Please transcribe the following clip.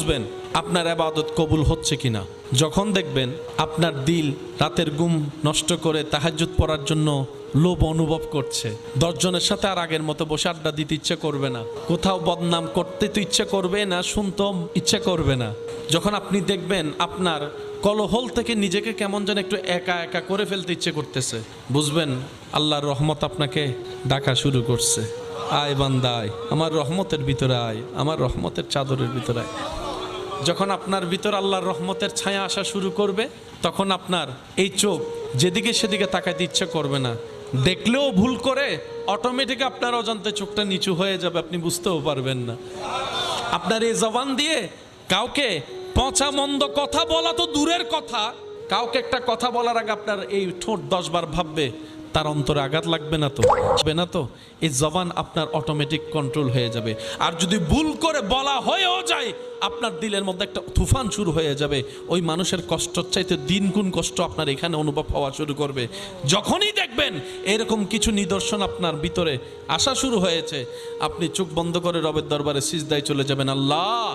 বুঝবেন আপনার ইবাদত কবুল হচ্ছে কিনা। যখন দেখবেন আপনার দিল রাতের ঘুম নষ্ট করে তাহাজ্জুদ পড়ার জন্য লোভ অনুভব করছে, 10 জনের সাথে আর আগের মতো বসে আড্ডা দিতে ইচ্ছে করবে না, কোথাও বদনাম করতে তো ইচ্ছে করবে না, শুনতেও ইচ্ছে করবে না। যখন আপনি দেখবেন আপনার কলহল থেকে নিজেকে কেমন যেন একটু একা একা করে ফেলতে ইচ্ছে করতেছে, বুঝবেন আল্লাহর রহমত আপনাকে ডাকা শুরু করছে। আয় বান্দা আয়, আমার রহমতের ভিতরে আয়, আমার রহমতের চাদরের ভিতরে আয়। যখন আপনার ভিতর আল্লাহর রহমতের ছায়া আসা শুরু করবে, তখন আপনার এই চোখ যেদিকে সেদিকে তাকাইতে ইচ্ছে করবে না, দেখলেও ভুল করে অটোমেটিক আপনার অজান্তে চোখটা নিচু হয়ে যাবে, আপনি বুঝতেও পারবেন না। আপনার এই জবান দিয়ে কাউকে পচা মন্দ কথা বলা তো দূরের কথা, কাউকে একটা কথা বলার আগে আপনার এই ঠোঁট 10 বার ভাববে তার অন্তরে আঘাত লাগবে না তো, হবে না তো। এই জবান আপনার অটোমেটিক কন্ট্রোল হয়ে যাবে। আর যদি ভুল করে বলা হয়েও যায়, আপনার দিলের মধ্যে একটা তুফান শুরু হয়ে যাবে। ওই মানুষের কষ্টর চাইতে 3 গুণ কষ্ট আপনার এখানে অনুভব হওয়া শুরু করবে। যখনই দেখবেন এরকম কিছু নিদর্শন আপনার ভিতরে আসা শুরু হয়েছে, আপনি চোখ বন্ধ করে রবের দরবারে সিজদায় চলে যাবেন। আল্লাহ